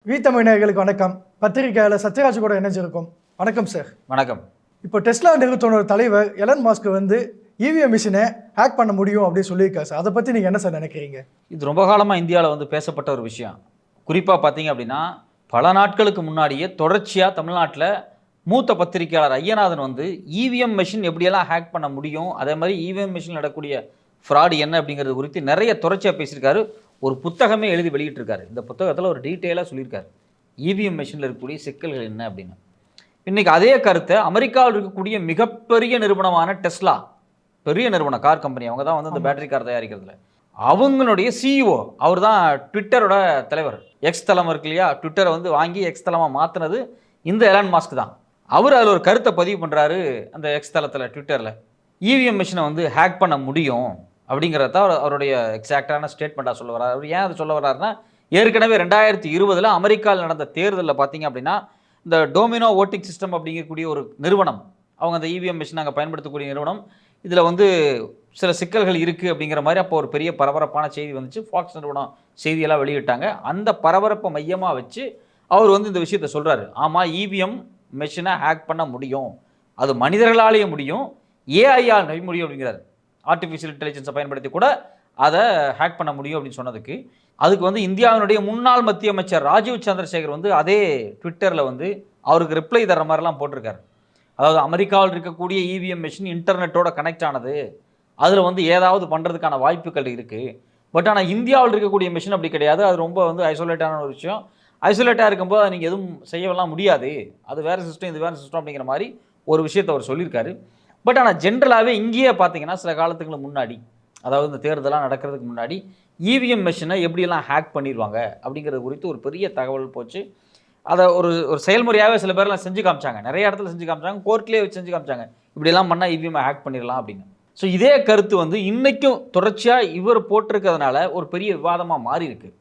வீத்தமிழர்களுக்கு வணக்கம். பத்திரிகையாளர் சத்யராஜ் கூட இணைஞ்சிருக்கும். வணக்கம் சார். வணக்கம். இப்போ டெஸ்லா நிறுவனத்தோட தலைவர் எலன் மாஸ்க் இவிஎம் மிஷினை ஹேக் பண்ண முடியும் அப்படின்னு சொல்லியிருக்காரு சார். அதை பற்றி நீங்கள் என்ன சார் நினைக்கிறீங்க? இது ரொம்ப காலமாக இந்தியாவில் பேசப்பட்ட ஒரு விஷயம். குறிப்பாக பார்த்தீங்க அப்படின்னா பல நாட்களுக்கு முன்னாடியே தொடர்ச்சியாக தமிழ்நாட்டில் மூத்த பத்திரிகையாளர் ஐயநாதன் இவிஎம் மிஷின் எப்படியெல்லாம் ஹேக் பண்ண முடியும், அதே மாதிரி இவிஎம் மிஷின் நடக்கக்கூடிய ஃப்ராடு என்ன அப்படிங்கிறது குறித்து நிறைய தொடர்ச்சியாக பேசியிருக்காரு. ஒரு புத்தகமே எழுதி வெளியிட்டிருக்காரு. இந்த புத்தகத்தில் ஒரு டீட்டெயிலாக சொல்லியிருக்காரு இவிஎம் மிஷினில் இருக்கக்கூடிய சிக்கல்கள் என்ன அப்படின்னு. இன்றைக்கி அதே கருத்தை அமெரிக்காவில் இருக்கக்கூடிய மிகப்பெரிய நிறுவனமான டெஸ்லா, பெரிய நிறுவனம், கார் கம்பெனி, அவங்க தான் இந்த பேட்டரி கார் தயாரிக்கிறதுல அவங்களுடைய சிஇஓ, அவர் தான் ட்விட்டரோட தலைவர். எக்ஸ் தளம் இருக்கு இல்லையா, ட்விட்டரை வாங்கி எக்ஸ் தளமாக மாற்றினது இந்த எலான் மாஸ்க் தான். அவர் அதில் ஒரு கருத்தை பதிவு பண்ணுறாரு அந்த எக்ஸ் தளத்தில், ட்விட்டரில். இவிஎம் மிஷினை ஹேக் பண்ண முடியும் அப்படிங்கிறத அவருடைய எக்ஸாக்டான ஸ்டேட்மெண்ட்டாக சொல்ல வர்றார். அவர் ஏன் அதை சொல்ல வர்றாருன்னா, ஏற்கனவே 2020 அமெரிக்காவில் நடந்த தேர்தலில் பார்த்தீங்க அப்படின்னா இந்த டோமினோ ஓட்டிங் சிஸ்டம் அப்படிங்கக்கூடிய ஒரு நிறுவனம், அவங்க அந்த இவிஎம் மிஷின் நாங்கள் பயன்படுத்தக்கூடிய நிறுவனம், இதில் சில சிக்கல்கள் இருக்குது அப்படிங்கிற மாதிரி அப்போ ஒரு பெரிய பரபரப்பான செய்தி வந்துச்சு. ஃபாக்ஸ் நிறுவனம் செய்தியெல்லாம் வெளியிட்டாங்க. அந்த பரபரப்பை மையமாக வச்சு அவர் இந்த விஷயத்தை சொல்கிறாரு. ஆமாம், இவிஎம் மிஷினை ஹேக் பண்ண முடியும், அது மனிதர்களாலேயே முடியும், ஏஐயால் முடியும் அப்படிங்கிறார். ஆர்டிஃபிஷியல் இன்டெலிஜென்ஸை பயன்படுத்தி கூட அதை ஹேக் பண்ண முடியும் அப்படின்னு சொன்னதுக்கு அதுக்கு இந்தியாவினுடைய முன்னாள் மத்திய அமைச்சர் ராஜீவ் சந்திரசேகர் அதே ட்விட்டரில் அவருக்கு ரிப்ளை தர்ற மாதிரிலாம் போட்டிருக்காரு. அதாவது அமெரிக்காவில் இருக்கக்கூடிய இவிஎம் மிஷின் இன்டர்நெட்டோட கனெக்ட் ஆனது, அதில் ஏதாவது பண்ணுறதுக்கான வாய்ப்புகள் இருக்குது. பட் ஆனால் இந்தியாவில் இருக்கக்கூடிய மிஷின் அப்படி கிடையாது, அது ரொம்ப ஐசோலேட்டான ஒரு விஷயம். ஐசோலேட்டாக இருக்கும்போது அதை நீங்கள் எதுவும் செய்யலாம் முடியாது, அது வேறு சிஸ்டம், இது வேறு சிஸ்டம் அப்படிங்கிற மாதிரி ஒரு விஷயத்தை அவர் சொல்லியிருக்காரு. பட் ஆனால் ஜென்ரலாகவே இங்கேயே பார்த்தீங்கன்னா சில காலத்துக்கு முன்னாடி, அதாவது இந்த தேர்தலாம் நடக்கிறதுக்கு முன்னாடி இவிஎம் மிஷினை எப்படியெல்லாம் ஹேக் பண்ணிடுவாங்க அப்படிங்கிறது குறித்து ஒரு பெரிய தகவல் போச்சு. அதை ஒரு செயல்முறையாகவே சில பேர்லாம் செஞ்சு காமிச்சாங்க, நிறைய இடத்துல செஞ்சு காமிச்சாங்க, கோர்ட்லேயே வச்சு செஞ்சு காமிச்சாங்க, இப்படியெல்லாம் பண்ணால் இவிஎம்ஐ ஹேக் பண்ணிடலாம் அப்படின்னு. ஸோ இதே கருத்து இன்றைக்கும் தொடர்ச்சியாக இவர் போட்டிருக்கிறதுனால ஒரு பெரிய விவாதமாக மாறி இருக்குது.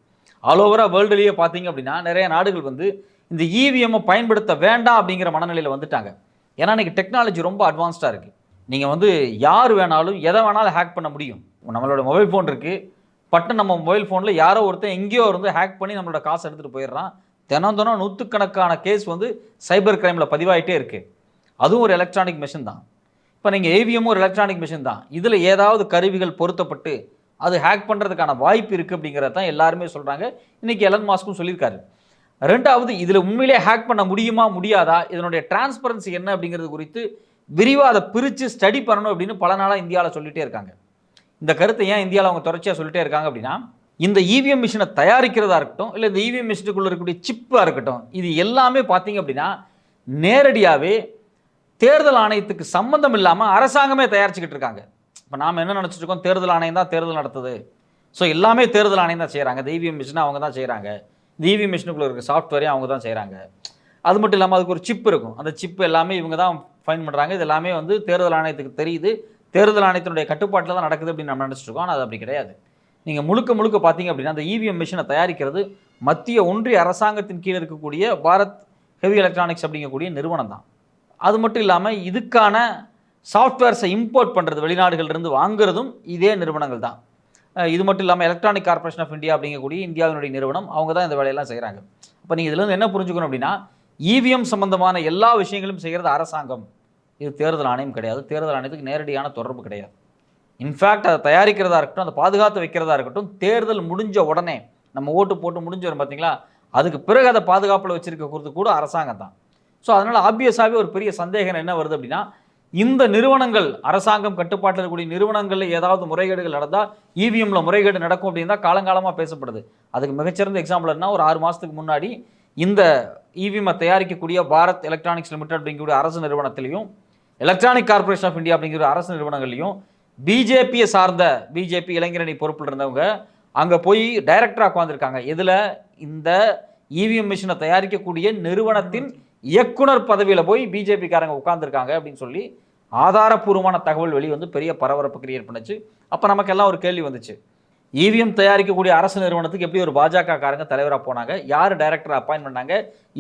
ஆல் ஓவராக வேர்ல்டுலேயே பார்த்தீங்க அப்படின்னா நிறைய நாடுகள் இந்த இவிஎம்மை பயன்படுத்த வேண்டாம் அப்படிங்கிற மனநிலையில் வந்துட்டாங்க. ஏன்னா இன்றைக்கி டெக்னாலஜி ரொம்ப அட்வான்ஸ்டாக இருக்குது. நீங்கள் யார் வேணாலும் எதை வேணாலும் ஹேக் பண்ண முடியும். நம்மளோட மொபைல் ஃபோன் இருக்குது, பட்டன் நம்ம மொபைல் ஃபோனில் யாரோ ஒருத்தர் எங்கேயோ ஹேக் பண்ணி நம்மளோட காசை எடுத்துகிட்டு போயிடுறான். தினம் நூற்றுக்கணக்கான கேஸ் சைபர் கிரைமில் பதிவாகிட்டே இருக்குது. அதுவும் ஒரு எலக்ட்ரானிக் மிஷின் தான். இப்போ நீங்கள் ஏவிஎம்மும் ஒரு எலக்ட்ரானிக் மிஷின் தான். இதில் ஏதாவது கருவிகள் பொருத்தப்பட்டு அது ஹேக் பண்ணுறதுக்கான வாய்ப்பு இருக்குது அப்படிங்கிறத தான் எல்லாருமே சொல்கிறாங்க. இன்றைக்கி எலன் மாஸ்க்கும் சொல்லியிருக்காரு. ரெண்டாவது, இதில் உண்மையிலே ஹேக் பண்ண முடியுமா முடியாதா, இதனுடைய டிரான்ஸ்பரன்சி என்ன அப்படிங்கிறது குறித்து விரிவாக அதை பிரித்து ஸ்டடி பண்ணணும் அப்படின்னு பல நாளாக இந்தியாவில் சொல்லிகிட்டே இருக்காங்க. இந்த கருத்தை ஏன் இந்தியாவில் அவங்க தொடர்ச்சியாக சொல்லிட்டே இருக்காங்க அப்படின்னா, இந்த இவிஎம் மிஷினை தயாரிக்கிறதா இருக்கட்டும், இல்லை இந்த இவிஎம் மிஷினுக்குள்ளே இருக்கக்கூடிய சிப்பாக இருக்கட்டும், இது எல்லாமே பார்த்தீங்க அப்படின்னா நேரடியாகவே தேர்தல் ஆணையத்துக்கு சம்மந்தம் இல்லாமல் அரசாங்கமே தயாரிச்சுக்கிட்டு இருக்காங்க. இப்போ நாம் என்ன நினச்சிட்டு இருக்கோம், தேர்தல் ஆணையம் தான் தேர்தல் நடத்துது, ஸோ எல்லாமே தேர்தல் ஆணையம் தான் செய்கிறாங்க, இந்த இவிஎம் மிஷினை அவங்க தான் செய்கிறாங்க, இந்த இவிஎம் மிஷினுக்குள்ளே இருக்க சாஃப்ட்வேரையும் அவங்க தான் செய்கிறாங்க. அது மட்டும் இல்லாமல் அதுக்கு ஒரு சிப் இருக்கும், அந்த சிப் எல்லாமே இவங்க தான் ஃபைன் பண்ணுறாங்க. இது எல்லாமே தேர்தல் ஆணையத்துக்கு தெரியுது, தேர்தல் ஆணையத்தினுடைய கட்டுப்பாட்டில் தான் நடக்குது அப்படின்னு நம்ம நினச்சிட்டு இருக்கோம். ஆனால் அது அப்படி கிடையாது. நீங்கள் முழுக்க பார்த்தீங்க அப்படின்னா அந்த இவிஎம் மிஷினை தயாரிக்கிறது மத்திய ஒன்றிய அரசாங்கத்தின் கீழே இருக்கக்கூடிய பாரத் ஹெவி எலக்ட்ரானிக்ஸ் அப்படிங்கக்கூடிய நிறுவனம் தான். அது மட்டும் இல்லாமல் இதுக்கான சாஃப்ட்வேர்ஸை இம்போர்ட் பண்ணுறது, வெளிநாடுகளிலிருந்து வாங்குறதும் இதே நிறுவனங்கள் தான். இது மட்டும் இல்லாமல் எலக்ட்ரானிக் கார்பரேஷன் ஆஃப் இந்தியா அப்படிங்கக்கூடிய இந்தியாவினுடைய நிறுவனம், அவங்க தான் இந்த வேலையெல்லாம் செய்கிறாங்க. அப்போ நீங்கள் இதில் என்ன புரிஞ்சுக்கணும் அப்படின்னா, இவிஎம் சம்பந்தமான எல்லா விஷயங்களும் செய்கிறது அரசாங்கம், இது தேர்தல் ஆணையம் கிடையாது. தேர்தல் ஆணையத்துக்கு நேரடியான தொடர்பு கிடையாது. இன்ஃபேக்ட் அதை தயாரிக்கிறதா இருக்கட்டும், அதை பாதுகாத்து வைக்கிறதா இருக்கட்டும், தேர்தல் முடிஞ்ச உடனே நம்ம ஓட்டு போட்டு முடிஞ்சு வரும் பார்த்தீங்களா, அதுக்கு பிறகு அதை பாதுகாப்பில் வச்சிருக்கிறது கூட அரசாங்கம் தான். ஸோ அதனால் ஆப்வியஸாகவே ஒரு பெரிய சந்தேகம் என்ன வருது அப்படின்னா, இந்த நிறுவனங்கள், அரசாங்கம் கட்டுப்பாட்டில் இருக்கக்கூடிய நிறுவனங்களில் ஏதாவது முறைகேடுகள் நடந்தால் இவிஎம்மில் முறைகேடு நடக்கும் அப்படின்னு தான் காலங்காலமாக பேசப்படுது. அதுக்கு மிகச்சிறந்த எக்ஸாம்பிள் என்ன, ஒரு 6 மாதத்துக்கு முன்னாடி இந்த இவிஎம்மை தயாரிக்கக்கூடிய பாரத் எலக்ட்ரானிக்ஸ் லிமிடெட் அப்படிங்கிற அரசு நிறுவனத்திலையும் எலக்ட்ரானிக் கார்பரேஷன் ஆஃப் இந்தியா அப்படிங்கிற அரசு நிறுவனங்களையும் பிஜேபியை சார்ந்த பிஜேபி இளைஞரணி பொறுப்பில் இருந்தவங்க அங்கே போய் டைரக்டராக உட்காந்துருக்காங்க. இதில் இந்த இவிஎம் மிஷினை தயாரிக்கக்கூடிய நிறுவனத்தின் இயக்குனர் பதவியில் போய் பிஜேபிக்காரங்க உட்காந்துருக்காங்க அப்படின்னு சொல்லி ஆதாரப்பூர்வமான தகவல் பெரிய பரபரப்பு கிரியேட் பண்ணுச்சு. அப்போ நமக்கெல்லாம் ஒரு கேள்வி வந்துச்சு, இவிஎம் தயாரிக்கக்கூடிய அரசு நிறுவனத்துக்கு எப்படி ஒரு பாஜக காரங்க தலைவராக போனாங்க, யார் டைரக்டராக அப்பாயின் பண்ணாங்க,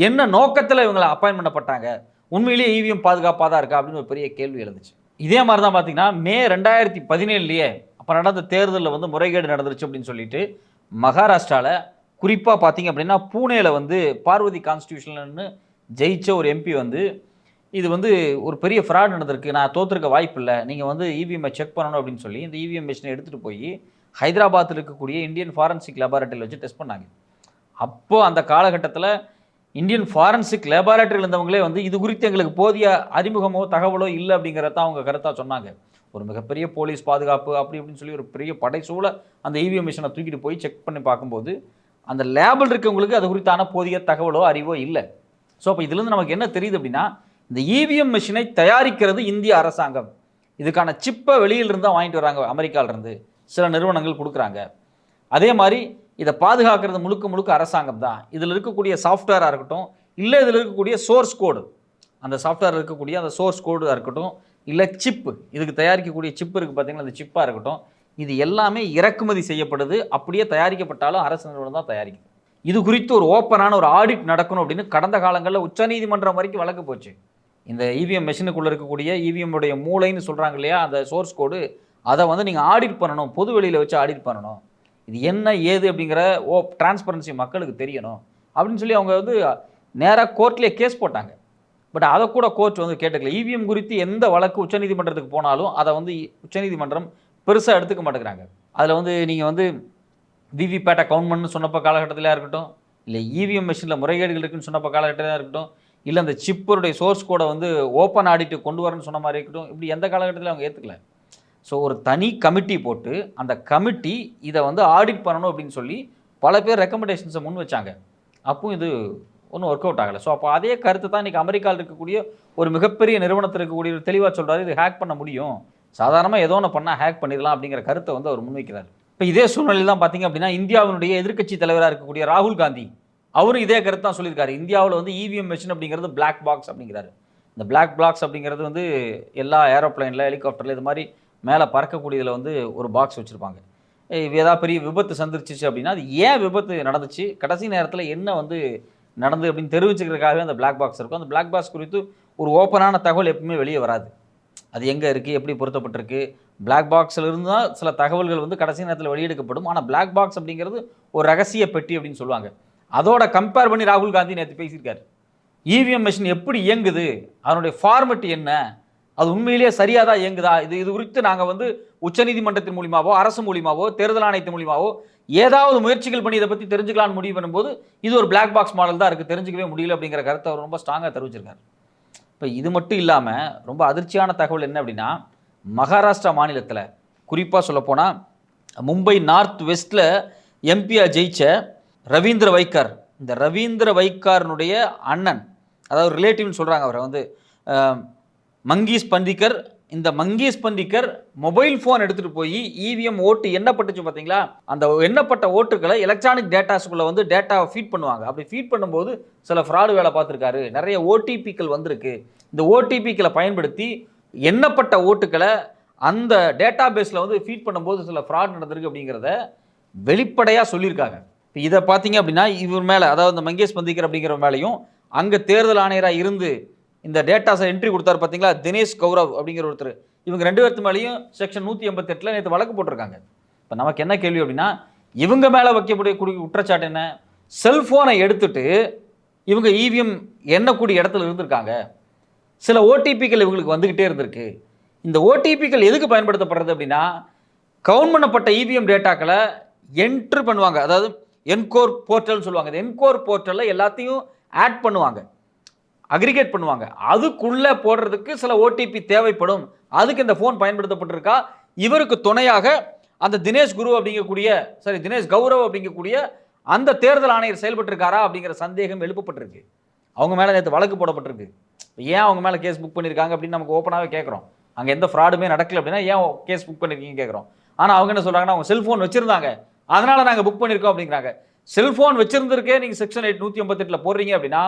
என்ன நோக்கத்தில் இவங்களை அப்பாயின் பண்ணப்பட்டாங்க, உண்மையிலேயே இவிஎம் பாதுகாப்பாக தான் இருக்கா அப்படின்னு ஒரு பெரிய கேள்வி எழுந்துச்சு. இதே மாதிரி தான் பார்த்தீங்கன்னா மே 2017 அப்போ நடந்த தேர்தலில் முறைகேடு நடந்துருச்சு அப்படின்னு சொல்லிட்டு மகாராஷ்டிராவில் குறிப்பாக பார்த்தீங்க அப்படின்னா பூனேல வந்து பார்வதி கான்ஸ்டியூஷன்லன்னு ஜெயிச்ச ஒரு எம்பி வந்து இது வந்து ஒரு பெரிய ஃப்ராட் நடந்திருக்கு, நான் தோற்றுருக்க வாய்ப்பு இல்லை, நீங்கள் வந்து இவிஎம்ஐ செக் பண்ணணும் அப்படின்னு சொல்லி இந்த இவிஎம் மிஷினை எடுத்துகிட்டு போய் ஹைதராபாத்தில் இருக்கக்கூடிய இந்தியன் ஃபாரன்சிக் லேபார்ட்டரியில் வச்சு டெஸ்ட் பண்ணாங்க. அப்போது அந்த காலகட்டத்தில் இந்தியன் ஃபாரன்சிக் லேபார்ட்டரியில் இருந்தவங்களே வந்து இது குறித்து எங்களுக்கு போதிய அறிமுகமோ தகவலோ இல்லை அப்படிங்கிறத அவங்க கருத்தாக சொன்னாங்க. ஒரு மிகப்பெரிய போலீஸ் பாதுகாப்பு அப்படி இப்படின்னு சொல்லி ஒரு பெரிய படைசூழ அந்த இவிஎம் மிஷினை தூக்கிட்டு போய் செக் பண்ணி பார்க்கும்போது அந்த லேபில் இருக்கவங்களுக்கு அது குறித்தான போதிய தகவலோ அறிவோ இல்லை. ஸோ அப்போ இதுலேருந்து நமக்கு என்ன தெரியுது அப்படின்னா, இந்த இவிஎம் மிஷினை தயாரிக்கிறது இந்திய அரசாங்கம். இதுக்கான சிப்பை வெளியிலிருந்து தான் வாங்கிட்டு வராங்க, அமெரிக்காவிலிருந்து சில நிறுவனங்கள் கொடுக்குறாங்க. அதே மாதிரி இதை பாதுகாக்கிறது முழுக்க முழுக்க அரசாங்கம் தான். இதில் இருக்கக்கூடிய சாஃப்ட்வேராக இருக்கட்டும், இல்லை இதில் இருக்கக்கூடிய சோர்ஸ் கோடு, அந்த சாஃப்ட்வேர் இருக்கக்கூடிய அந்த சோர்ஸ் கோடாக இருக்கட்டும், இல்லை சிப்பு, இதுக்கு தயாரிக்கக்கூடிய சிப்பு இருக்குது பார்த்தீங்கன்னா, அந்த சிப்பாக இருக்கட்டும், இது எல்லாமே இறக்குமதி செய்யப்படுது. அப்படியே தயாரிக்கப்பட்டாலும் அரசு நிறுவனம் தான் தயாரிக்குது. இது குறித்து ஒரு ஓப்பனான ஒரு ஆடிட் நடக்கணும் அப்படின்னு கடந்த காலங்களில் உச்சநீதிமன்றம் வரைக்கும் வழக்கு போச்சு. இந்த இவிஎம் மெஷினுக்குள்ளே இருக்கக்கூடிய இவிஎம்முடைய மூளைன்னு சொல்கிறாங்க இல்லையா, அந்த சோர்ஸ் கோடு, அதை வந்து நீங்கள் ஆடிட் பண்ணணும், பொது வெளியில் வச்சு ஆடிட் பண்ணணும். இது என்ன ஏது அப்படிங்கிற டிரான்ஸ்பரன்சி மக்களுக்கு தெரியணும் அப்படின்னு சொல்லி அவங்க வந்து நேராக கோர்ட்லேயே கேஸ் போட்டாங்க. பட் அதை கூட கோர்ட் வந்து கேட்டுக்கல. இவிஎம் குறித்து எந்த வழக்கு உச்சநீதிமன்றத்துக்கு போனாலும் அதை வந்து உச்சநீதிமன்றம் பெருசாக எடுத்துக்க மாட்டேங்கிறாங்க. அதில் வந்து நீங்கள் வந்து விவிபேட்டை கவுண்ட் பண்ணு சொன்னப்போ காலகட்டத்திலே இருக்கட்டும், இல்லை இவிஎம் மிஷினில் முறைகேடுகள் இருக்குன்னு சொன்னப்போ காலகட்டத்திலே இருக்கட்டும், இல்லை அந்த சிப்பருடைய சோர்ஸ் கோடை வந்து ஓப்பன் ஆடிட்டு கொண்டு வரணும்னு சொன்ன மாதிரி இருக்கட்டும், இப்படி எந்த காலகட்டத்திலும் அவங்க ஏற்றுக்கல. ஸோ ஒரு தனி கமிட்டி போட்டு அந்த கமிட்டி இதை வந்து ஆடிட் பண்ணணும் அப்படின்னு சொல்லி பல பேர் ரெக்கமெண்டேஷன்ஸை முன் வச்சாங்க. அப்பவும் இது ஒன்றும் ஒர்க் அவுட் ஆகலை. ஸோ அப்போ அதே கருத்து தான் இன்றைக்கி அமெரிக்காவில் இருக்கக்கூடிய ஒரு மிகப்பெரிய நிறுவனத்தில் இருக்கக்கூடிய தெளிவாக சொல்கிறாரு, இது ஹேக் பண்ண முடியும், சாதாரணமாக ஏதோ ஒன்று பண்ணால் ஹேக் பண்ணிடலாம் அப்படிங்கிற கருத்தை வந்து அவர் முன்வைக்கிறார். இப்போ இதே சூழ்நிலையில் தான் பார்த்தீங்க அப்படின்னா இந்தியாவினுடைய எதிர்க்கட்சி தலைவராக இருக்கக்கூடிய ராகுல் காந்தி அவரும் இதே கருத்து தான் சொல்லியிருக்காரு. இந்தியாவில் வந்து இவிஎம் மிஷின் அப்படிங்கிறது பிளாக் பாக்ஸ் அப்படிங்கிறாரு. இந்த பிளாக் பாக்ஸ் அப்படிங்கிறது வந்து எல்லா ஏரோப்ளைனில், ஹெலிகாப்டரில் இது மாதிரி மேலே பறக்கக்கூடியதில் வந்து ஒரு பாக்ஸ் வச்சுருப்பாங்க. ஏதாவது பெரிய விபத்து சந்திச்சிச்சு அப்படின்னா அது ஏன் விபத்து நடந்துச்சு, கடைசி நேரத்தில் என்ன வந்து நடந்து அப்படின்னு தெரிவிச்சுக்கிறதுக்காகவே அந்த பிளாக் பாக்ஸ் இருக்கும். அந்த பிளாக் பாக்ஸ் குறித்து ஒரு ஓப்பனான தகவல் எப்பவுமே வெளியே வராது. அது எங்கே இருக்குது, எப்படி பொருத்தப்பட்டிருக்கு, பிளாக் பாக்ஸில் இருந்து தான் சில தகவல்கள் வந்து கடைசி நேரத்தில் வெளியெடுக்கப்படும். ஆனால் பிளாக் பாக்ஸ் அப்படிங்கிறது ஒரு ரகசிய பெட்டி அப்படின்னு சொல்லுவாங்க. அதோட கம்பேர் பண்ணி ராகுல் காந்தி நேற்று பேசியிருக்காரு. இவிஎம் மிஷின் எப்படி இயங்குது, அதனுடைய ஃபார்மெட் என்ன, அது உண்மையிலேயே சரியாக தான் இயங்குதா, இது குறித்து நாங்கள் வந்து உச்சநீதிமன்றத்தின் மூலியமாவோ அரசு மூலியமாவோ தேர்தல் ஆணையத்தின் மூலியமாவோ ஏதாவது முயற்சிகள் பண்ணி இதை பற்றி தெரிஞ்சுக்கலான்னு முடிவு பண்ணும்போது இது ஒரு பிளாக் பாக்ஸ் மாடல் தான் இருக்குது, தெரிஞ்சுக்கவே முடியல அப்படிங்கிற கருத்தை அவர் ரொம்ப ஸ்ட்ராங்காக தெரிவிச்சிருக்காரு. இப்போ இது மட்டும் இல்லாமல் ரொம்ப அதிர்ச்சியான தகவல் என்ன அப்படின்னா, மகாராஷ்டிரா மாநிலத்தில் குறிப்பாக சொல்லப்போனால் மும்பை நார்த் வெஸ்ட்டில் எம்பியாக ஜெயிச்ச ரவீந்திர வைக்கார், இந்த ரவீந்திர வைக்காரனுடைய அண்ணன், அதாவது ரிலேட்டிவ்னு சொல்கிறாங்க அவரை வந்து மங்கீஷ் பண்டிக்கர். இந்த மங்கீஷ் பண்டிக்கர் மொபைல் ஃபோன் எடுத்துகிட்டு போய் இவிஎம் ஓட்டு எண்ணப்பட்டுச்சு பார்த்தீங்களா, அந்த எண்ணப்பட்ட ஓட்டுகளை எலக்ட்ரானிக் டேட்டாஸுக்குள்ளே வந்து டேட்டாவை ஃபீட் பண்ணுவாங்க. அப்படி ஃபீட் பண்ணும்போது சில ஃப்ராடு வேலை பார்த்துருக்காரு, நிறைய ஓடிபிக்கள் வந்திருக்கு. இந்த ஓடிபிக்களை பயன்படுத்தி எண்ணப்பட்ட ஓட்டுக்களை அந்த டேட்டா பேஸில் வந்து ஃபீட் பண்ணும்போது சில ஃப்ராட் நடந்திருக்கு அப்படிங்கிறத வெளிப்படையாக சொல்லியிருக்காங்க. இப்போ இதை பார்த்தீங்க அப்படின்னா இவர் மேலே, அதாவது இந்த மங்கேஷ் பந்திக்கர் அப்படிங்கிற மேலேயும் அங்கே தேர்தல் ஆணையராக இருந்து இந்த டேட்டாஸை என்ட்ரி கொடுத்தாரு பார்த்தீங்களா, தினேஷ் கௌரவ் அப்படிங்கிற ஒருத்தர், இவங்க 2 பேர்த்து மேலேயும் செக்ஷன் 188 நேற்று வழக்கு போட்டிருக்காங்க. இப்போ நமக்கு என்ன கேள்வி அப்படின்னா, இவங்க மேலே வைக்கக்கூடிய குற்றச்சாட்டு என்ன, செல்ஃபோனை எடுத்துட்டு இவங்க இவிஎம் எண்ணக்கூடிய இடத்துல இருந்திருக்காங்க, சில ஓடிபிக்கள் இவங்களுக்கு வந்துக்கிட்டே இருந்திருக்கு. இந்த ஓடிபிக்கள் எதுக்கு பயன்படுத்தப்படுறது அப்படின்னா, கவுண்ட் பண்ணப்பட்ட இவிஎம் டேட்டாக்களை என்ட்ரு பண்ணுவாங்க, அதாவது என்கோர் போர்ட்டல்னு சொல்லுவாங்க. இந்த என்கோர் போர்ட்டலில் எல்லாத்தையும் ஆட் பண்ணுவாங்க, அக்ரிகேட் பண்ணுவாங்க. அதுக்குள்ளே போடுறதுக்கு சில ஓடிபி தேவைப்படும், அதுக்கு இந்த ஃபோன் பயன்படுத்தப்பட்டிருக்கா. இவருக்கு துணையாக அந்த தினேஷ் கௌரவ் அப்படிங்கக்கூடிய அந்த தேர்தல் ஆணையர் செயல்பட்டிருக்காரா அப்படிங்கிற சந்தேகம் எழுப்பப்பட்டிருக்கு. அவங்க மேலே நேற்று வழக்கு போடப்பட்டிருக்கு. ஏன் அவங்க மேலே கேஸ் புக் பண்ணியிருக்காங்க அப்படின்னு நமக்கு ஓப்பனாகவே கேட்குறோம். அங்கே எந்த ஃப்ராடுமே நடக்கல அப்படின்னா ஏன் கேஸ் புக் பண்ணியிருக்கீங்க கேட்குறோம். ஆனால் அவங்க என்ன சொல்கிறாங்கன்னா, அவங்க செல்ஃபோன் வச்சுருந்தாங்க அதனால் நாங்கள் புக் பண்ணியிருக்கோம் அப்படிங்கிறாங்க. செல்ஃபோன் வச்சுருந்துருக்கே நீங்கள் செக்ஷன் 188 போடுறீங்க அப்படின்னா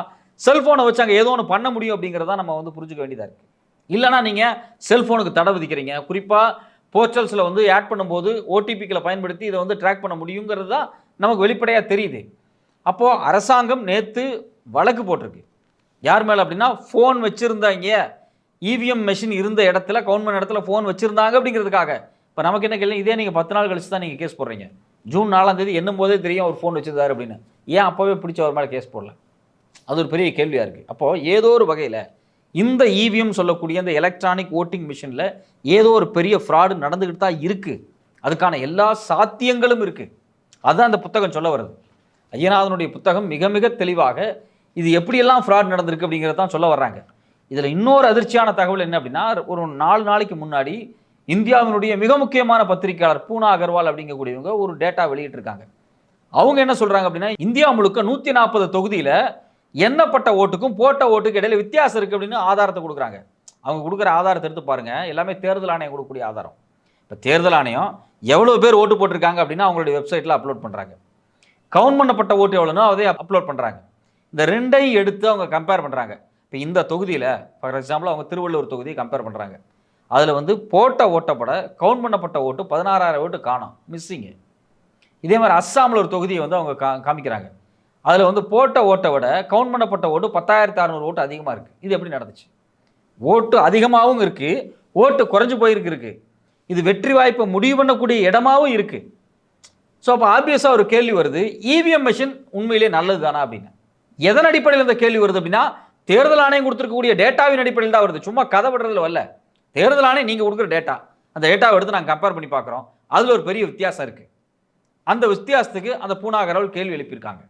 செல்ஃபோனை வச்சு அங்கே ஏதோ ஒன்று பண்ண முடியும் அப்படிங்கிறத நம்ம வந்து புரிஞ்சுக்க வேண்டியதாக இருக்குது. இல்லைனா நீங்கள் செல்ஃபோனுக்கு தடை விதிக்கிறீங்க. குறிப்பாக போர்ட்டல்ஸில் வந்து ஆட் பண்ணும்போது ஓடிபிக்களை பயன்படுத்தி இதை வந்து ட்ராக் பண்ண முடியுங்கிறது தான் நமக்கு வெளிப்படையாக தெரியுது. அப்போது அரசாங்கம் நேற்று வழக்கு போட்டிருக்கு. யார் மேலே அப்படின்னா, ஃபோன் வச்சுருந்தாங்க, இவிஎம் மெஷின் இருந்த இடத்துல, கவுண்ட் பண்ண இடத்துல ஃபோன் வச்சுருந்தாங்க அப்படிங்கிறதுக்காக. இப்போ நமக்கு என்ன கேள்வி, இதே நீங்கள் 10 நாள் கழிச்சு தான் நீங்கள் கேஸ் போடுறீங்க. ஜூன் 4ஆம் தேதி எண்ணும் போதே தெரியும் அவர் ஃபோன் வச்சிருந்தாரு அப்படின்னு. ஏன் அப்போவே பிடிச்ச அவர் மேலே கேஸ் போடல? அது ஒரு பெரிய கேள்வியாக இருக்குது. அப்போது ஏதோ ஒரு வகையில் இந்த இவிஎம் சொல்லக்கூடிய இந்த எலக்ட்ரானிக் ஓட்டிங் மிஷினில் ஏதோ ஒரு பெரிய ஃப்ராடு நடந்துக்கிட்டு தான் இருக்குது. அதுக்கான எல்லா சாத்தியங்களும் இருக்குது. அதுதான் அந்த புத்தகம் சொல்ல வருது. ஐயநாதனுடைய புத்தகம் மிக மிக தெளிவாக இது எப்படியெல்லாம் ஃப்ராட் நடந்திருக்கு அப்படிங்கிறத தான் சொல்ல வர்றாங்க. இதில் இன்னொரு அதிர்ச்சியான தகவல் என்ன அப்படின்னா, ஒரு 4 நாளைக்கு முன்னாடி இந்தியாவினுடைய மிக முக்கியமான பத்திரிகையாளர் பூனா அகர்வால் அப்படிங்கக்கூடியவங்க ஒரு டேட்டா வெளியிட்டிருக்காங்க. அவங்க என்ன சொல்கிறாங்க அப்படின்னா, இந்தியா முழுக்க 140 தொகுதியில் எண்ணப்பட்ட ஓட்டுக்கும் போட்ட ஓட்டுக்கு இடையில வித்தியாசம் இருக்குது அப்படின்னு ஆதாரத்தை கொடுக்குறாங்க. அவங்க கொடுக்குற ஆதாரத்தை எடுத்து பாருங்கள், எல்லாமே தேர்தல் ஆணையம் கொடுக்கக்கூடிய ஆதாரம். இப்போ தேர்தல் ஆணையம் எவ்வளோ பேர் ஓட்டு போட்டிருக்காங்க அப்படின்னா அவங்களுடைய வெப்சைட்டில் அப்லோட் பண்ணுறாங்க. கவுண்ட் பண்ணப்பட்ட ஓட்டு எவ்வளோனோ அதை அப்லோட் பண்ணுறாங்க. இந்த ரெண்டையும் எடுத்து அவங்க கம்பேர் பண்ணுறாங்க. இப்போ இந்த தொகுதியில் ஃபார் எக்ஸாம்பிள் அவங்க திருவள்ளூர் தொகுதியை கம்பேர் பண்ணுறாங்க. அதில் வந்து போட்ட ஓட்டப்பட கவுண்ட் பண்ணப்பட்ட ஓட்டு 16,000 ஓட்டு காணும், மிஸ்ஸிங்கு. இதே மாதிரி அஸ்ஸாமில் ஒரு தொகுதியை வந்து அவங்க காமிக்கிறாங்க. அதில் வந்து போட்ட ஓட்டை விட கவுண்ட் பண்ணப்பட்ட ஓட்டு 10,600 ஓட்டு அதிகமாக இருக்குது. இது எப்படி நடந்துச்சு? ஓட்டு அதிகமாகவும் இருக்குது, ஓட்டு குறைஞ்சு போயிருக்கு. இது வெற்றி வாய்ப்பை முடிவு பண்ணக்கூடிய இடமாவும் இருக்குது. ஸோ அப்போ ஆப்வியஸாக ஒரு கேள்வி வருது, இவிஎம் மிஷின் உண்மையிலே நல்லது தானா அப்படின்னு. எதன் அடிப்படையில் இந்த கேள்வி வருது அப்படின்னா, தேர்தல் ஆணையம் கொடுத்துருக்கக்கூடிய டேட்டாவின் அடிப்படையில் தான் வருது. சும்மா கதை விடுறதுல வரல. தேர்தல் ஆணையம் நீங்கள் கொடுக்குற டேட்டா, அந்த டேட்டாவை எடுத்து நாங்கள் கம்பேர் பண்ணி பார்க்குறோம், அதில் ஒரு பெரிய வித்தியாசம் இருக்குது. அந்த வித்தியாசத்துக்கு அந்த பூனா அகர்வால் கேள்வி எழுப்பியிருக்காங்க.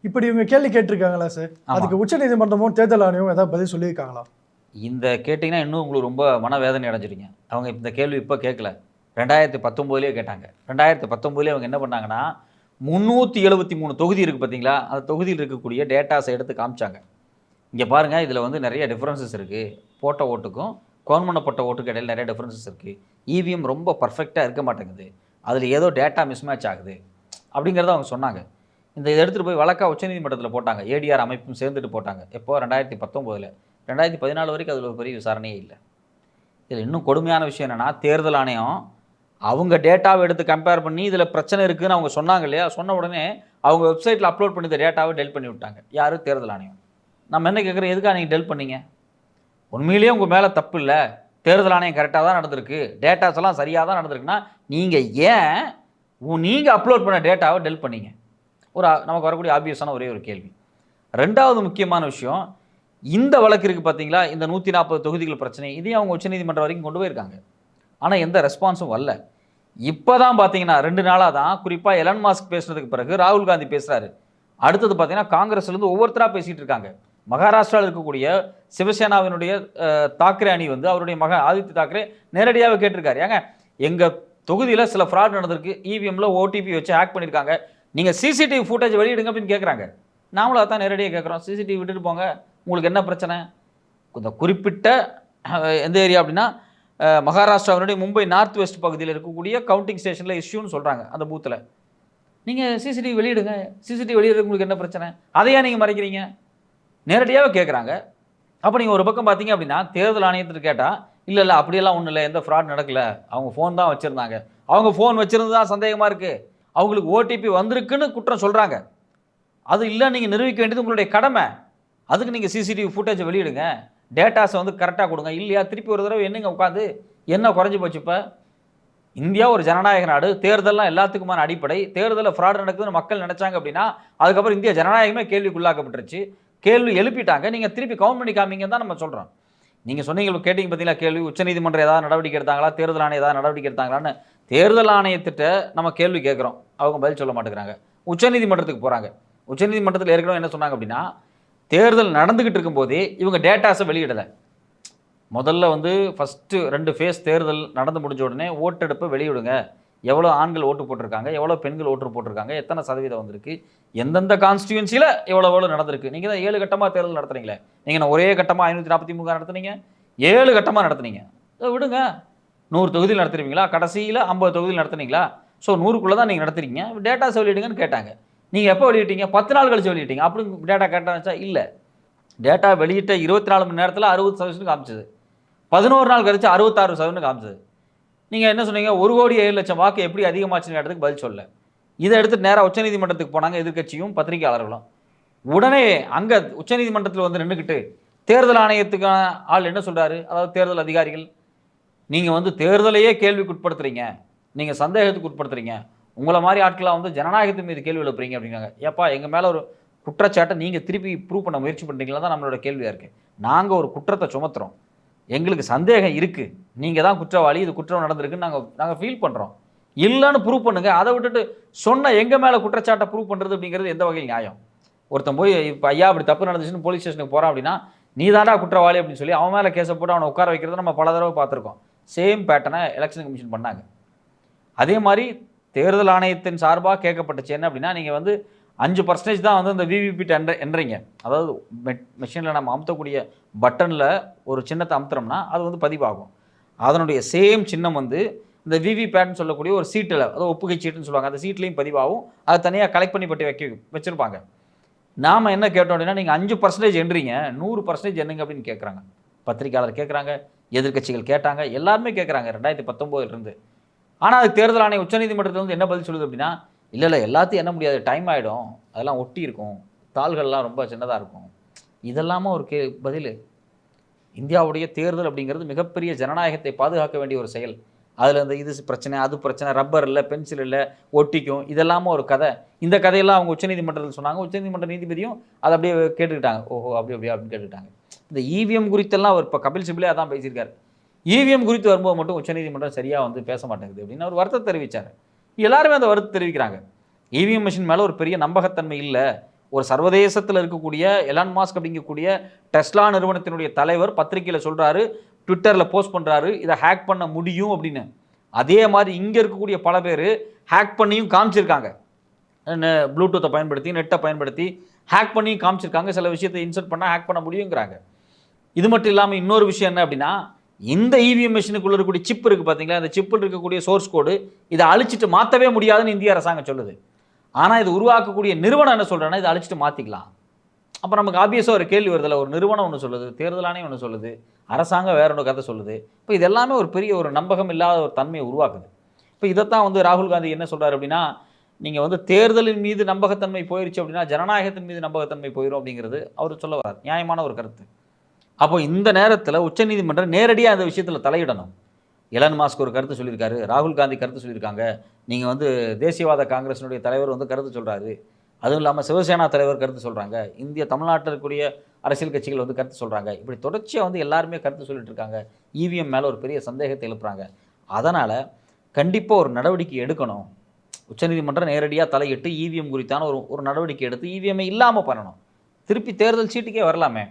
இப்படி இவங்க கேள்வி கேட்டிருக்காங்களா சார்? அதுக்கு உச்சநீதிமன்றமும் தேர்தல் ஆணையம் ஏதாவது பதில் சொல்லியிருக்காங்களா? இந்த கேட்டிங்கன்னா இன்னும் உங்களுக்கு ரொம்ப மனவேதனை அடைஞ்சிருங்க. அவங்க இந்த கேள்வி இப்போ கேட்கல, 2019 கேட்டாங்க. 2019 அவங்க என்ன பண்ணாங்கன்னா, 373 தொகுதி இருக்குது பார்த்தீங்களா, அந்த தொகுதியில் இருக்கக்கூடிய டேட்டாஸை எடுத்து காமிச்சாங்க. இங்கே பாருங்கள், இதில் வந்து நிறைய டிஃப்ரென்சஸ் இருக்குது. போட்ட ஓட்டுக்கும் கவுண்ட் பண்ணப்பட்ட ஓட்டுக்கு இடையில் நிறைய டிஃப்ரென்சஸ் இருக்குது. இவிஎம் ரொம்ப பர்ஃபெக்டாக இருக்க மாட்டேங்குது, அதில் ஏதோ டேட்டா மிஸ்மேட்ச் ஆகுது அப்படிங்கிறத அவங்க சொன்னாங்க. இதை எடுத்துகிட்டு போய் வழக்காக உச்சநீதிமன்றத்தில் போட்டாங்க. ஏடிஆர் அமைப்பும் சேர்ந்துட்டு போட்டாங்க. எப்போ 2019. 2014 வரைக்கும் அதில் ஒரு பெரிய விசாரணையே இல்லை. இதில் இன்னும் கொடுமையான விஷயம் என்னென்னா, தேர்தல் ஆணையம் அவங்க டேட்டாவை எடுத்து கம்பேர் பண்ணி இதில் பிரச்சனை இருக்குதுன்னு அவங்க சொன்னாங்க இல்லையா, சொன்ன உடனே அவங்க வெப்சைட்டில் அப்லோட் பண்ணி இந்த டேட்டாவை டெலிட் பண்ணி விட்டாங்க. யார்? தேர்தல் ஆணையம். நம்ம என்ன கேட்குறோம், எதுக்காக நீங்கள் டெலிட் பண்ணீங்க? உண்மையிலேயே உங்கள் மேலே தப்பு இல்லை, தேர்தல் ஆணையம் கரெக்டாக தான் நடந்திருக்கு, டேட்டாஸ் எல்லாம் சரியாக தான் நடந்திருக்குன்னா நீங்கள் ஏன் நீங்கள் அப்லோட் பண்ண டேட்டாவை டெலிட் பண்ணீங்க? நமக்கு வரக்கூடிய ஆப்வியஸான ஒரே ஒரு கேள்வி. ரெண்டாவது முக்கியமான விஷயம், இந்த வழக்கு இருக்குது பார்த்தீங்களா, இந்த 140 தொகுதிகள் பிரச்சனை, இதையும் அவங்க உச்சநீதிமன்றம் வரைக்கும் கொண்டு போயிருக்காங்க. ஆனால் எந்த ரெஸ்பான்ஸும் வரல. இப்போ தான் பார்த்தீங்கன்னா 2 நாளாக தான், குறிப்பாக எலன் மாஸ்க் பேசுனதுக்கு பிறகு ராகுல் காந்தி பேசுகிறாரு. அடுத்தது பார்த்தீங்கன்னா காங்கிரஸ்லேருந்து ஒவ்வொருத்தராக பேசிகிட்டு இருக்காங்க. மகாராஷ்டிராவில் இருக்கக்கூடிய சிவசேனாவினுடைய தாக்கரே அணி வந்து அவருடைய மகன் ஆதித்ய தாக்கரே நேரடியாக கேட்டிருக்காரு, ஏங்க எங்கள் தொகுதியில் சில ஃப்ராட் நடந்திருக்கு, இவிஎம்ல ஓடிபி வச்சு ஹேக் பண்ணியிருக்காங்க, நீங்கள் சிசிடிவி ஃபுட்டேஜ் வெளியிடுங்க அப்படின்னு கேட்குறாங்க. நாமளும் அதான் நேரடியாக கேட்குறோம், சிசிடிவி விட்டுட்டு போங்க, உங்களுக்கு என்ன பிரச்சனை? இந்த குறிப்பிட்ட எந்த ஏரியா அப்படின்னா மகாராஷ்டிராவினுடைய மும்பை நார்த் வெஸ்ட் பகுதியில் இருக்கக்கூடிய கவுண்டிங் ஸ்டேஷனில் இஷ்யூன்னு சொல்கிறாங்க. அந்த பூத்தில் நீங்கள் சிசிடிவி வெளியிடுங்க, சிசிடிவி வெளியிடுறது உங்களுக்கு என்ன பிரச்சனை? அதையா நீங்கள் மறைக்கிறீங்க? நேரடியாக கேட்குறாங்க. அப்போ நீங்கள் ஒரு பக்கம் பார்த்தீங்க அப்படின்னா தேர்தல் ஆணையத்துக்கு கேட்டால் இல்லை அப்படியெல்லாம் ஒன்றும் இல்லை, எந்த ஃப்ராட் நடக்கலை, அவங்க ஃபோன் தான் வச்சுருந்தாங்க, அவங்க ஃபோன் வச்சுருந்து தான் சந்தேகமாக இருக்குது, அவங்களுக்கு ஓடிபி வந்திருக்குன்னு குற்றம் சொல்கிறாங்க. அது இல்லை, நீங்கள் நிரூபிக்க வேண்டியது உங்களுடைய கடமை. அதுக்கு நீங்கள் சிசிடிவி ஃபுட்டேஜை வெளியிடுங்க, டேட்டாஸை வந்து கரெக்டாக கொடுங்க. இல்லையா திருப்பி ஒரு தடவை என்னங்க உட்காந்து என்ன குறைஞ்சி போச்சு? இப்போ இந்தியா ஒரு ஜனநாயக நாடு, தேர்தல்லாம் எல்லாத்துக்குமான அடிப்படை. தேர்தலில் ஃப்ராட் நடக்குதுன்னு மக்கள் நினச்சாங்க அப்படின்னா அதுக்கப்புறம் இந்தியா ஜனநாயகமே கேள்விக்குள்ளாக்கப்பட்டுருச்சு. கேள்வி எழுப்பிட்டாங்க, நீங்கள் திருப்பி கவுண்ட் பண்ணி காமிங்கன்னு தான் நம்ம சொல்கிறோம். நீங்கள் சொன்னீங்க, கேட்டிங்க பார்த்தீங்களா கேள்வி, உச்சநீதிமன்றம் ஏதாவது நடவடிக்கை எடுத்தாங்களா, தேர்தல் ஆணையம் ஏதாவது நடவடிக்கை எடுத்தாங்களான்னு. தேர்தல் ஆணையத்திட்ட நம்ம கேள்வி கேட்குறோம், அவங்க பதில் சொல்ல மாட்டேங்கிறாங்க. உச்சநீதிமன்றத்துக்கு போகிறாங்க. உச்சநீதிமன்றத்தில் ஏற்கனவே என்ன சொன்னாங்க அப்படின்னா, தேர்தல் நடந்துக்கிட்டு இருக்கும்போதே இவங்க டேட்டாஸை வெளியிடலை. முதல்ல வந்து ஃபஸ்ட்டு 2 ஃபேஸ் தேர்தல் நடந்து முடிஞ்ச உடனே ஓட்டெடுப்பை வெளியிடுங்க, எவ்வளோ ஆண்கள் ஓட்டு போட்டிருக்காங்க, எவ்வளோ பெண்கள் ஓட்டு போட்டிருக்காங்க, எத்தனை சதவீதம் வந்திருக்கு, எந்தெந்த கான்ஸ்டியூன்சியில் எவ்வளோ நடந்திருக்கு. நீங்கள் தான் 7 கட்டமாக தேர்தல் நடத்துறீங்களே, நீங்கள் நான் ஒரே கட்டமாக 543 நடத்துனீங்க, 7 கட்டமாக நடத்துனீங்க, விடுங்க. 100 தொகுதியில் நடத்துறீங்களா, கடைசியில் 50 தொகுதியில் நடத்துனீங்களா? ஸோ 100க்குள்ளே தான் நீங்கள் நடத்துறீங்க, டேட்டாஸ் வெளியிடுங்கன்னு கேட்டாங்க. நீங்கள் எப்போ வெளியிட்டீங்க? 10 நாள் கழிச்சு வெளியிட்டீங்க. அப்படி டேட்டா கேட்டாச்சா? இல்லை. டேட்டா வெளியிட்ட 24 மணி நேரத்தில் 60% காமிச்சது, 11 நாள் கழிச்சு 66% காமிச்சது. நீங்கள் என்ன சொன்னீங்க, 1,07,00,000 வாக்கு எப்படி அதிகமாச்சுன்னு கேட்டதுக்கு பதில் சொல்ல. இதை எடுத்துட்டு நேராக உச்சநீதிமன்றத்துக்கு போனாங்க எதிர்க்கட்சியும் பத்திரிகையாளர்களும். உடனே அங்கே உச்சநீதிமன்றத்தில் வந்து நின்றுக்கிட்டு தேர்தல் ஆணையத்துக்கான ஆள் என்ன சொல்கிறாரு, அதாவது தேர்தல் அதிகாரிகள், நீங்கள் வந்து தேர்தலையே கேள்விக்கு உட்படுத்துறீங்க, நீங்கள் சந்தேகத்துக்கு உட்படுத்துறீங்க, உங்களை மாதிரி ஆட்களாக வந்து ஜனநாயகத்தின் மீது கேள்வி எழுப்புறீங்க அப்படிங்கிறாங்க. ஏப்பா எங்கள் மேலே ஒரு குற்றச்சாட்டை நீங்கள் திருப்பி ப்ரூவ் பண்ண முயற்சி பண்ணுறீங்களா தான் நம்மளோட கேள்வியாக இருக்குது. நாங்கள் ஒரு குற்றத்தை சுமத்துறோம், எங்களுக்கு சந்தேகம் இருக்குது, நீங்கள் தான் குற்றவாளி, இது குற்றம் நடந்திருக்குன்னு நாங்கள் ஃபீல் பண்ணுறோம், இல்லைன்னு ப்ரூவ் பண்ணுங்க. அதை விட்டுட்டு சொன்ன எங்கள் மேலே குற்றச்சாட்டை ப்ரூவ் பண்ணுறது அப்படிங்கிறது எந்த வகையில் நியாயம்? ஒருத்தன் போய் இப்போ ஐயா அப்படி தப்பு நடந்துச்சுன்னு போலீஸ் ஸ்டேஷனுக்கு போகிறான் அப்படின்னா நீ தாண்டா குற்றவாளி அப்படின்னு சொல்லி அவன் மேலே கேஸை போட்டு அவனை உட்கார வைக்கிறத நம்ம பல தடவை பார்த்துருக்கோம். சேம் பேட்டர்னை எலெக்ஷன் கமிஷன் பண்ணாங்க. அதே மாதிரி தேர்தல் ஆணையத்தின் சார்பாக கேட்கப்பட்டுச்சு என்ன அப்படின்னா, நீங்கள் வந்து 5% தான் வந்து இந்த விவிபிட் என்றீங்க. அதாவது மெஷினில் நம்ம அமுத்தக்கூடிய பட்டனில் ஒரு சின்னத்தை அமுத்துறோம்னா அது வந்து பதிவாகும். அதனுடைய சேம் சின்னம் வந்து இந்த விவிபேட்னு சொல்லக்கூடிய ஒரு சீட்டில், அதாவது ஒப்புகை சீட்டுன்னு சொல்லுவாங்க, அந்த சீட்லேயும் பதிவாகும். அதை தனியாக கலெக்ட் பண்ணி பட்டி வச்சுருப்பாங்க. நாம் என்ன கேட்டோம் அப்படின்னா, நீங்கள் 5% எண்றீங்க, 100% எண்ணுங்க அப்படின்னு கேட்குறாங்க. பத்திரிக்கையாளர் கேட்குறாங்க, எதிர்க்கட்சிகள் கேட்டாங்க, எல்லாருமே கேட்குறாங்க 2019 ஆனால் அதுக்கு தேர்தல் ஆணையம் உச்சநீதிமன்றத்தில் வந்து என்ன பதில் சொல்லுது அப்படின்னா, இல்லை எல்லாத்தையும் எண்ண முடியாது, டைம் ஆகிடும், அதெல்லாம் ஒட்டி இருக்கும், தாள்கள்லாம் ரொம்ப சின்னதாக இருக்கும். இதெல்லாமல் ஒரு பதில். இந்தியாவுடைய தேர்தல் அப்படிங்கிறது மிகப்பெரிய ஜனநாயகத்தை பாதுகாக்க வேண்டிய ஒரு செயல். அதில் இந்த இது பிரச்சனை, அது பிரச்சனை, ரப்பர் இல்லை, பென்சில் இல்லை, ஒட்டிக்கும், இதெல்லாமல் ஒரு கதை. இந்த கதையெல்லாம் அவங்க உச்சநீதிமன்றத்தில் சொன்னாங்க. உச்சநீதிமன்ற நீதிபதியும் அதை அப்படியே கேட்டுக்கிட்டாங்க. ஓஹோ அப்படியே அப்படின்னு கேட்டுக்கிட்டாங்க. இந்த இவிஎம் குறித்தெல்லாம் அவர் இப்போ கபில் சிபிலே அதான் பேசியிருக்காரு. இவிஎம் குறித்து வரும்போது மட்டும் உச்சநீதிமன்றம் சரியாக வந்து பேச மாட்டேங்குது அப்படின்னு அவர் வருத்தம் தெரிவித்தார். எல்லாருமே அந்த வருத்தம் தெரிவிக்கிறாங்க. இவிஎம் மிஷின் மேலே ஒரு பெரிய நம்பகத்தன்மை இல்லை. ஒரு சர்வதேசத்தில் இருக்கக்கூடிய எலான் மாஸ்க் அப்படிங்கக்கூடிய டெஸ்லா நிறுவனத்தினுடைய தலைவர் பத்திரிகையில் சொல்கிறாரு, ட்விட்டரில் போஸ்ட் பண்ணுறாரு, இதை ஹேக் பண்ண முடியும் அப்படின்னு. அதே மாதிரி இங்கே இருக்கக்கூடிய பல பேர் ஹேக் பண்ணியும் காமிச்சிருக்காங்க. ப்ளூடூத்தை பயன்படுத்தி, நெட்டை பயன்படுத்தி ஹேக் பண்ணியும் காமிச்சிருக்காங்க. சில விஷயத்தை இன்சர்ட் பண்ணால் ஹேக் பண்ண முடியுங்கிறாங்க. இது மட்டும் இல்லாமல் இன்னொரு விஷயம் என்ன அப்படின்னா, இந்த இவிஎம் மிஷினுக்குள்ள இருக்கக்கூடிய சிப் இருக்குது பார்த்தீங்களா, அந்த சிப்பில் இருக்கக்கூடிய சோர்ஸ் கோடு இதை அழிச்சிட்டு மாற்றவே முடியாதுன்னு இந்திய அரசாங்கம் சொல்லுது. ஆனால் இது உருவாக்கக்கூடிய நிறுவனம் என்ன சொல்கிறேன்னா, இதை அழிச்சிட்டு மாற்றிக்கலாம். அப்போ நமக்கு ஆப்வியஸாக ஒரு கேள்வி வருதில்ல, ஒரு நிறுவனம் ஒன்று சொல்லுது, தேர்தல் ஆணையம் ஒன்று சொல்லுது, அரசாங்கம் வேற ஒன்று கதை சொல்லுது. இப்போ இது எல்லாமே ஒரு பெரிய ஒரு நம்பகம் இல்லாத ஒரு தன்மையை உருவாக்குது. இப்போ இதைத்தான் வந்து ராகுல் காந்தி என்ன சொல்கிறார் அப்படின்னா, நீங்கள் வந்து தேர்தலின் மீது நம்பகத்தன்மை போயிடுச்சு அப்படின்னா ஜனநாயகத்தின் மீது நம்பகத்தன்மை போயிடும் அப்படிங்கிறது அவர் சொல்ல வர்றார். நியாயமான ஒரு கருத்து. அப்போ இந்த நேரத்தில் உச்சநீதிமன்றம் நேரடியாக அந்த விஷயத்தில் தலையிடணும். எலான் மாஸ்க் ஒரு கருத்து சொல்லியிருக்காரு, ராகுல் காந்தி கருத்து சொல்லியிருக்காங்க, நீங்கள் வந்து தேசியவாத காங்கிரஸினுடைய தலைவர் வந்து கருத்து சொல்கிறாரு, அதுவும் இல்லாமல் சிவசேனா தலைவர் கருத்து சொல்கிறாங்க, இந்திய தமிழ்நாட்டில் இருக்கக்கூடிய அரசியல் கட்சிகள் வந்து கருத்து சொல்கிறாங்க. இப்படி தொடர்ச்சியாக வந்து எல்லாருமே கருத்து சொல்லிட்டு இருக்காங்க. இவிஎம் மேலே ஒரு பெரிய சந்தேகத்தை எழுப்புறாங்க. அதனால் கண்டிப்பாக ஒரு நடவடிக்கை எடுக்கணும். உச்சநீதிமன்றம் நேரடியாக தலையிட்டு இவிஎம் குறித்தான ஒரு நடவடிக்கை எடுத்து இவிஎம்ஐ இல்லாமல் பண்ணணும். திருப்பி தேர்தல் சீட்டுக்கே வரலாமே.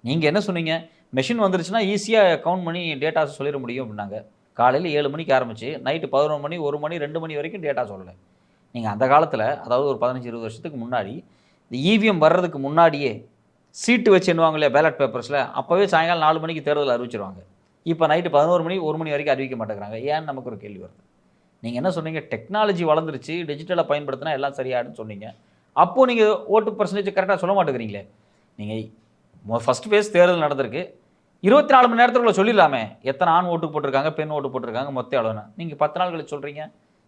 நீங்கள் என்ன சொன்னீங்க, மெஷின் வந்துருச்சுன்னா ஈஸியாக கவுண்ட் பண்ணி டேட்டாஸ் சொல்லிட முடியும் அப்படின்னாங்க. காலையில் 7 மணிக்கு ஆரம்பிச்சு நைட்டு 11 மணி, 1 மணி, 2 மணி வரைக்கும் டேட்டா சொல்லலை. நீங்கள் அந்த காலத்தில், அதாவது ஒரு 15-20 வருஷத்துக்கு முன்னாடி, இந்த இவிஎம் வர்றதுக்கு முன்னாடியே சீட்டு வச்சு எண்ணுவாங்க இல்லையா பேலட் பேப்பர்ஸில், அப்போவே சாயங்காலம் 4 மணிக்கு தேர்தல் அறிவிச்சிருவாங்க. இப்போ நைட்டு 11 மணி, 1 மணி வரைக்கும் அறிவிக்க மாட்டேங்கிறாங்க. ஏன்னு நமக்கு ஒரு கேள்வி வருது. நீங்கள் என்ன சொன்னீங்க, டெக்னாலஜி வளர்ந்துருச்சு, டிஜிட்டலாக பயன்படுத்தினா எல்லாம் சரியாயிடுன்னு சொன்னீங்க. அப்போது நீங்கள் ஓட்டு பர்சன்டேஜ் கரெக்டாக சொல்ல மாட்டேங்கிறீங்களே. நீங்கள் ஃபஸ்ட் ஃபேஸ் தேர்தல் நடந்திருக்கு, 24 மணி நேரத்துக்குள்ள சொல்லிடலாமே எத்தனை ஆண் ஓட்டு போட்டிருக்காங்க, பெண் ஓட்டு போட்டிருக்காங்க, மொத்த அளவுன்னு. நீங்கள் 10 நாள் கழிச்சு சொல்கிறீங்க.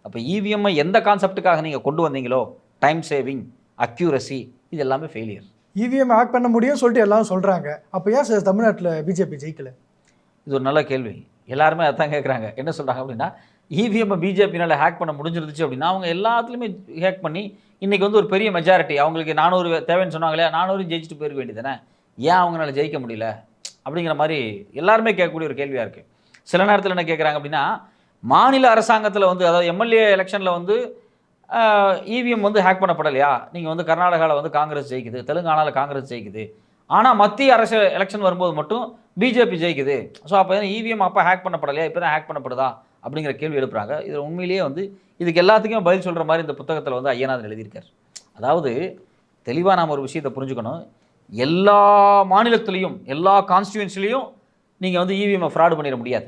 அப்போ இவிஎம்ஐ எந்த கான்செப்டுக்காக நீங்கள் கொண்டு வந்தீங்களோ, டைம் சேவிங், அக்யூரசி, இது எல்லாமே ஃபெயிலியர். இவிஎம் ஹேக் பண்ண முடியும்னு சொல்லிட்டு எல்லாரும் சொல்கிறாங்க. அப்போ ஏன் சார் தமிழ்நாட்டில் பிஜேபி ஜெயிக்கல? இது ஒரு நல்ல கேள்வி. எல்லாருமே அதான் கேட்குறாங்க. என்ன சொல்கிறாங்க அப்படின்னா, இவிஎம்மை பிஜேபினால் ஹேக் பண்ண முடிஞ்சிருந்துச்சு அப்படின்னா அவங்க எல்லாத்துலேயுமே ஹேக் பண்ணி இன்றைக்கி வந்து ஒரு பெரிய மெஜாரிட்டி, அவங்களுக்கு 400 தேவைன்னு சொன்னாங்களே, 400 ஜெயிச்சுட்டு போயிருக்க வேண்டியதானே, ஏன் அவங்களால ஜெயிக்க முடியல அப்படிங்கிற மாதிரி எல்லாருமே கேட்கக்கூடிய ஒரு கேள்வியாக இருக்குது. சில நேரத்தில் என்ன கேட்குறாங்க அப்படின்னா, மாநில அரசாங்கத்தில் வந்து, அதாவது எம்எல்ஏ எலெக்ஷனில் வந்து இவிஎம் வந்து ஹேக் பண்ணப்படலையா, நீங்கள் வந்து கர்நாடகாவில் வந்து காங்கிரஸ் ஜெயிக்குது, தெலுங்கானாவில் காங்கிரஸ் ஜெயிக்குது, ஆனால் மத்திய அரசு எலெக்ஷன் வரும்போது மட்டும் பிஜேபி ஜெயிக்குது. ஸோ அப்போ இவிஎம் அப்போ ஹேக் பண்ணப்படலையா, இப்போ தான் ஹேக் பண்ணப்படுதா அப்படிங்கிற கேள்வி எழுப்புறாங்க. இது உண்மையிலேயே வந்து இதுக்கு எல்லாத்துக்கும் பதில் சொல்கிற மாதிரி இந்த புத்தகத்தில் வந்து ஐயநாதன் எழுதியிருக்கார். அதாவது தெளிவாக நாம் ஒரு விஷயத்தை புரிஞ்சுக்கணும். எல்லா மாநிலத்திலையும், எல்லா கான்ஸ்டியூன்சிலையும் நீங்கள் வந்து இவிஎம்ஐ ஃப்ராடு பண்ணிட முடியாது.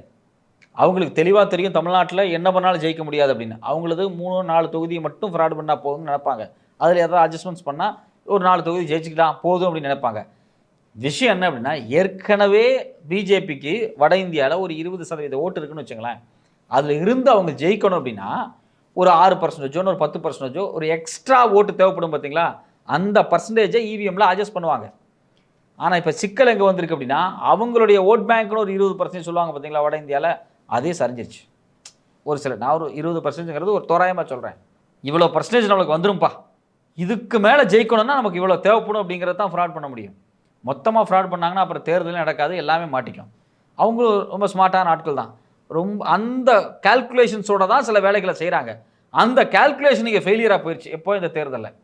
அவங்களுக்கு தெளிவாக தெரியும் தமிழ்நாட்டில் என்ன பண்ணாலும் ஜெயிக்க முடியாது அப்படின்னு. அவங்களது 3-4 தொகுதியை மட்டும் ஃப்ராடு பண்ணால் போதும்னு நினைப்பாங்க. அதில் ஏதாவது அட்ஜஸ்ட்மெண்ட்ஸ் பண்ணால் ஒரு 4 தொகுதி ஜெயிச்சுக்கிட்டால் போதும் அப்படின்னு நினைப்பாங்க. விஷயம் என்ன அப்படின்னா, ஏற்கனவே பிஜேபிக்கு வட இந்தியாவில் ஒரு 20% ஓட்டு இருக்குன்னு வச்சுங்களேன். அதில் இருந்து அவங்க ஜெயிக்கணும் அப்படின்னா ஒரு 6%, ஒரு 10%, ஒரு எக்ஸ்ட்ரா ஓட்டு தேவைப்படும் பார்த்தீங்களா, அந்த பர்சன்டேஜை இவிஎம்மில் அட்ஜஸ்ட் பண்ணுவாங்க. ஆனால் இப்போ சிக்கல் எங்கே வந்திருக்கு அப்படின்னா, அவங்களுடைய ஓட் பேங்க்னு ஒரு 20% சொல்லுவாங்க பார்த்தீங்களா வட இந்தியாவில், அதே சரிஞ்சிருச்சு. ஒரு சில, நான் ஒரு 20%ங்கிறது ஒரு தோராயமாக சொல்கிறேன், இவ்வளோ பர்சன்டேஜ் நம்மளுக்கு வந்துரும்பா, இதுக்கு மேலே ஜெயிக்கணும்னா நமக்கு இவ்வளோ தேவைப்படும் அப்படிங்கிறத தான் ஃப்ராட் பண்ண முடியும். மொத்தமாக ஃப்ராட் பண்ணாங்கன்னா அப்புறம் தேர்தலும் நடக்காது, எல்லாமே மாட்டிக்கும். அவங்களும் ரொம்ப ஸ்மார்ட்டான ஆட்கள் தான். ரொம்ப அந்த கால்குலேஷன்ஸோட தான் சில வேலைகளை செய்கிறாங்க. அந்த கால்குலேஷன் இங்கே ஃபெயிலியராக போயிடுச்சு. எப்போ இந்த தேர்தலில்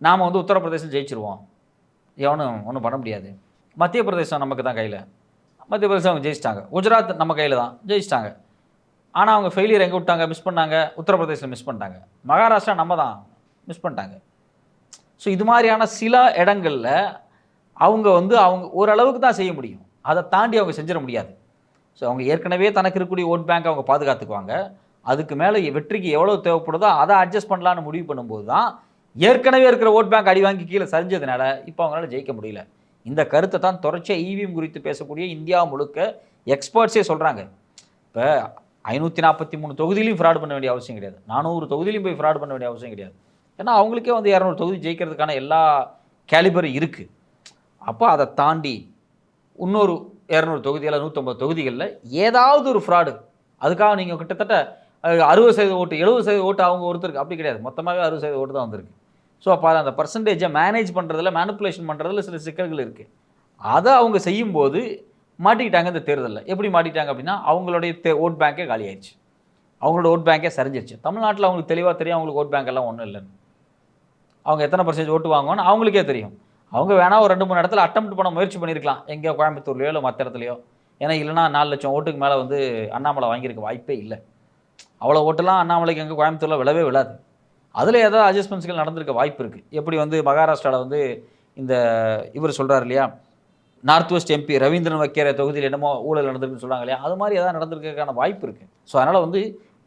நாம் வந்து உத்தரப்பிரதேசம் ஜெயிச்சிருவோம், எவனும் ஒன்றும் பண்ண முடியாது. மத்திய பிரதேசம் நமக்கு தான் கையில், மத்திய பிரதேசம் அவங்க ஜெயிச்சிட்டாங்க. குஜராத் நம்ம கையில் தான், ஜெயிச்சிட்டாங்க. ஆனால் அவங்க ஃபெயிலியர் எங்கே விட்டாங்க, மிஸ் பண்ணாங்க, உத்தரப்பிரதேசத்தில் மிஸ் பண்ணிட்டாங்க. மகாராஷ்டிரா நம்ம தான் மிஸ் பண்ணிட்டாங்க. ஸோ இது மாதிரியான சில இடங்களில் அவங்க வந்து அவங்க ஓரளவுக்கு தான் செய்ய முடியும், அதை தாண்டி அவங்க செஞ்சிட முடியாது. ஸோ அவங்க ஏற்கனவே தனக்கு இருக்கக்கூடிய ஓட் பேங்க் அவங்க பாதுகாத்துக்குவாங்க. அதுக்கு மேலே வெற்றிக்கு எவ்வளோ தேவைப்படுதோ அதை அட்ஜஸ்ட் பண்ணலான்னு முடிவு பண்ணும்போது தான் ஏற்கனவே இருக்கிற ஓட் பேங்க் அடி வாங்கி கீழே சரிஞ்சதுனால இப்போ அவங்களால ஜெயிக்க முடியல. இந்த கருத்தை தான் தொடர்ச்சியாக இவிஎம் குறித்து பேசக்கூடிய இந்தியா முழுக்க எக்ஸ்பர்ட்ஸே சொல்கிறாங்க. இப்போ 543 தொகுதியிலையும் ஃப்ராட் பண்ண வேண்டிய அவசியம் கிடையாது, 400 தொகுதியிலையும் போய் ஃப்ராட் பண்ண வேண்டிய அவசியம் கிடையாது. ஏன்னா அவங்களுக்கே வந்து 200 தொகுதி ஜெயிக்கிறதுக்கான எல்லா கேலிபரும் இருக்குது. அப்போ அதை தாண்டி இன்னொரு 200 தொகுதியில் 150 தொகுதிகளில் ஏதாவது ஒரு ஃப்ராடு, அதுக்காக நீங்கள் கிட்டத்தட்ட 60% ஓட்டு 70% ஓட்டு அவங்க ஒருத்தருக்கு அப்படி கிடையாது, மொத்தமாகவே 60% ஓட்டு தான் வந்திருக்கு. ஸோ அப்போ அந்த பர்சன்டேஜை மேனேஜ் பண்ணுறதுல, மேனிப்புலேஷன் பண்ணுறதுல சில சிக்கல்கள் இருக்குது. அதை அவங்க செய்யும்போது மாட்டிக்கிட்டாங்க. இந்த தேர்தலில் எப்படி மாட்டிக்கிட்டாங்க அப்படின்னா, அவங்களுடைய ஓட் பேங்கே காலி ஆயிடுச்சு, அவங்களோட ஓட் பேங்கே சரிஞ்சிருச்சு. தமிழ்நாட்டில் அவங்களுக்கு தெளிவாக தெரியும் அவங்களுக்கு ஓட் பேங்க் எல்லாம் ஒன்றும் இல்லைன்னு. அவங்க எத்தனை % ஓட்டு வாங்குவோன்னு அவங்களுக்கே தெரியும். அவங்க வேணால் ஒரு 2-3 இடத்துல அட்டெம்ப்ட் பண்ண முயற்சி பண்ணியிருக்கலாம், எங்கேயோ கோயம்புத்தூர்லையோ இல்லை மற்ற இடத்துலையோ. ஏன்னா இல்லைனா 4 லட்சம் ஓட்டுக்கு மேலே வந்து அண்ணாமலை வாங்கியிருக்க வாய்ப்பே இல்லை. அவ்வளோ ஓட்டெல்லாம் அண்ணாமலைக்கு எங்கே கோயம்புத்தூரில் விழவே விழாது. அதில் ஏதாவது அட்ஜஸ்ட்மெண்ட்ஸ்கள் நடந்திருக்க வாய்ப்பு இருக்குது. எப்படி வந்து மகாராஷ்டிராவில் வந்து இந்த இவர் சொல்கிறார் இல்லையா, நார்த் வெஸ்ட் எம்பி ரவீந்திரன் வைக்கிற தொகுதியில் என்னமோ ஊழல் நடந்திருக்குன்னு சொல்கிறாங்க இல்லையா, அது மாதிரி ஏதாவது நடந்திருக்கிறதுக்கான வாய்ப்பு இருக்குது. ஸோ அதனால் வந்து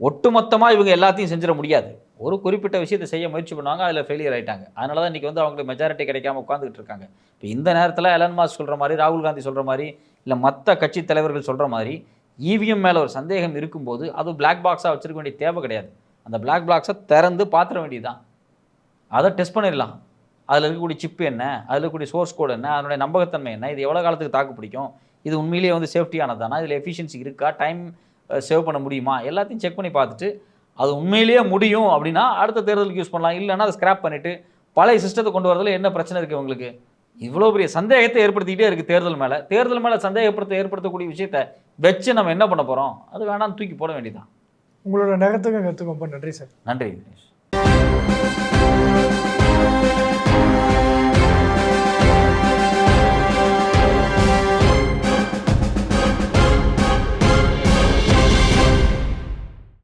ஒட்டுமொத்தமாக இவங்க எல்லாத்தையும் செஞ்சிட முடியாது. ஒரு குறிப்பிட்ட விஷயத்தை செய்ய முயற்சி பண்ணுவாங்க, அதில் ஃபெயிலியர் ஆகிட்டாங்க. அதனால தான் இன்றைக்கி வந்து அவங்களுக்கு மெஜாரிட்டி கிடைக்காம உட்காந்துக்கிட்டு இருக்காங்க. இப்போ இந்த நேரத்தில் எலன் மாஸ்க் சொல்கிற மாதிரி, ராகுல் காந்தி சொல்கிற மாதிரி, இல்லை மற்ற கட்சி தலைவர்கள் சொல்கிற மாதிரி இவிஎம் மேலே ஒரு சந்தேகம் இருக்கும்போது அது பிளாக் பாக்ஸாக வச்சுருக்க வேண்டிய தேவை கிடையாது. அந்த பிளாக் பாக்ஸை திறந்து பார்த்துட வேண்டியது தான். அதை டெஸ்ட் பண்ணிடலாம். அதில் இருக்கக்கூடிய சிப்பு என்ன, அதில் இருக்கக்கூடிய சோர்ஸ் கோடு என்ன, அதனுடைய நம்பகத்தன்மை என்ன, இது எவ்வளோ காலத்துக்கு தாக்கு பிடிக்கும், இது உண்மையிலேயே வந்து சேஃப்டியானது தானா, இதில் எஃபிஷியன்சி இருக்கா, டைம் சேவ் பண்ண முடியுமா, எல்லாத்தையும் செக் பண்ணி பார்த்துட்டு அது உண்மையிலேயே முடியும் அப்படின்னா அடுத்த தேர்தலுக்கு யூஸ் பண்ணலாம். இல்லைன்னா அதை ஸ்கிராப் பண்ணிவிட்டு பழைய சிஸ்டத்தை கொண்டு வரதில் என்ன பிரச்சனை இருக்குது உங்களுக்கு? இவ்வளோ பெரிய சந்தேகத்தை ஏற்படுத்திக்கிட்டே இருக்குது தேர்தல் மேலே ஏற்படுத்தக்கூடிய விஷயத்தை வச்சு நம்ம என்ன பண்ண போகிறோம்? அது வேணாம்னு தூக்கி போட வேண்டியதான். உங்களோட நேரத்துக்கும் கருத்துக்கும் ரொம்ப நன்றி சார். நன்றி.